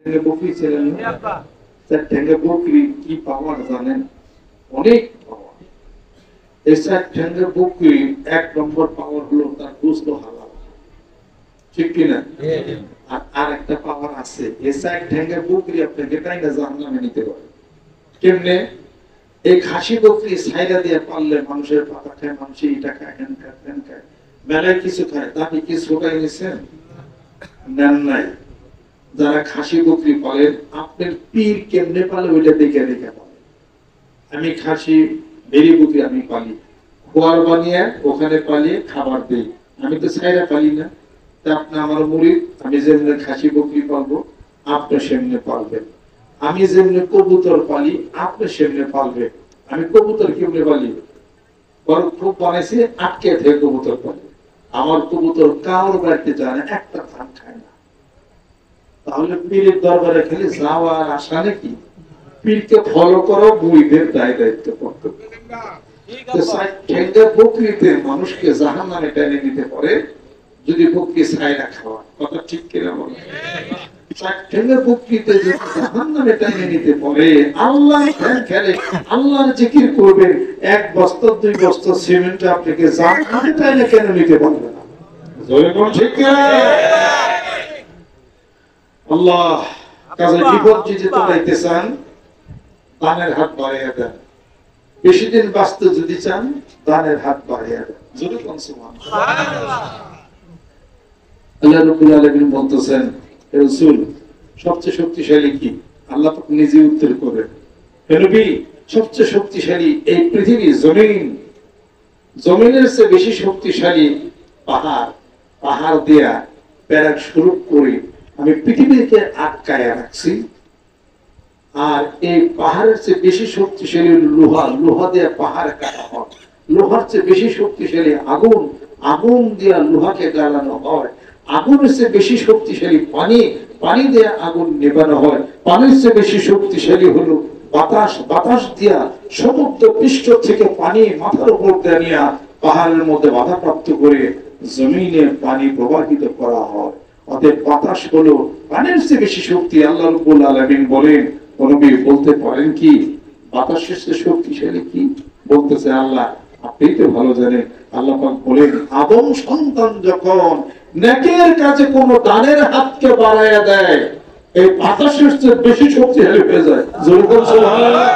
বকরি ছিলেন না, তার ঠ্যাঙ্গে বকরি কি পাওয়ার জানেন? অনেক পাওয়ার। এই চার ঠ্যাঙ্গের বকরি এক নম্বর পাওয়ার হলো তার গোশত হালাল, ঠিক কিনা? আর একটা পাওয়ার আছে, এই চার ঠ্যাঙ্গের বকরি আপনাকে টাইনা জাহান্নামে নিতে পারে। কেমনে? এই খাসি বকরি ছাইরা দিয়ে পারলে মানুষের পাতা খায়, মানুষের ইটা খায়, হ্যান খায়, ফ্যান খায়, মেলায় কিছু খায়, দাবি কি ছোটাই নিছেন? নেন নাই। যারা খাসি বকরি পালেন, আপনার পীর কেমনে পালে ওইটা দেখে দেখে পালে। আমি খাসি বেরি বকরি আমি পালি, খোয়ার বানিয়ে ওখানে পালিয়ে খাবার দিই, আমি তো ছাইরা পালি না। তা আপনি আমার মুরিদ, আমি যেমনি খাসি বকরি পালবো আপনি সেমনি পালবেন। আমি যেমনি কবুতর পালি আপনি সেমনি পালবেন। আমি কবুতর কেমনে পালি? বড় খুব বানাইছে, আটকে থেকে কবুতর পালি। আমার কবুতর কারোর বাড়িতে যায় না, একটা ধান খায় না। তাহলে পীরের দরবারে খেলে যাওয়ার আশা নাকি? পীরকে ফলো করো, বুড়িদের দায় দায়িত্ব করতে। বকরিতে মানুষকে জাহান্নামে টেনে নিতে পারে যদি বকরি ছাইরা খাওয়া, কথা ঠিক কিনা বলে? বকরিতে যদি জাহান্নামে টেনে নিতে পারে, আল্লাহ খেলে আল্লাহর জিকির করবেন, এক বস্তা দুই বস্তা সিমেন্ট আপনাকে জাহান্নামে টেনে কেন নিতে পারবে না? ঠিক কিনা? আল্লাহ কাজে বিপদ যদি তোলাইতে চান, দানের হাত বাড়িয়ে দেন। বেশি দিন বাঁচতে যদি চান, দানের হাত বাড়িয়ে দেন। যদি আল্লাহ রাব্বুল আলামিন বলতেছেন, হে রাসূল, সবচেয়ে শক্তিশালী কি? আল্লাহ পাক নিজে উত্তর করেন, হে নবী, সবচেয়ে শক্তিশালী এই পৃথিবী জমিন, জমিনের চেয়ে বেশি শক্তিশালী পাহাড়। পাহাড় দিয়া প্যারাক শুরু করে আমি পৃথিবীকে আটকায় রাখছি। আর এই পাহাড়ের চেয়ে বেশি শক্তিশালী লোহা, লোহা দিয়ে পাহাড় কাটা হয়। লোহার চেয়ে বেশি শক্তিশালী আগুন, আগুন দিয়ে লোহাকে জ্বালানো হয়। আগুনের চেয়ে বেশি শক্তিশালী পানি, পানি দিয়ে আগুন নেবানো হয়। পানির চেয়ে বেশি শক্তিশালী হলো বাতাস, বাতাস দিয়া সমুদ্র পৃষ্ঠ থেকে পানি মাথার উপর দিয়ে নিয়ে পাহাড়ের মধ্যে বাধাপ্রাপ্ত করে জমিনে পানি প্রবাহিত করা হয়। অতএব বাতাস হলো পানির চেয়ে বেশি শক্তি। আল্লাহ রাব্বুল আলামিন বলেন, নবী বলতে পারেন কি বাতাসের চেয়ে শক্তিশালী কি? বলতেছে আল্লাহ, আপনি তো ভালো জানেন। আল্লাহ পাক বলেন, আদম সন্তান যখন নেকের কাজে কোন দানের হাতকে বাড়াইয়া দেয়, এই বাতাসের চেয়ে বেশি শক্তিশালী হয়ে যায়। জোরে বলুন সুবহানাল্লাহ।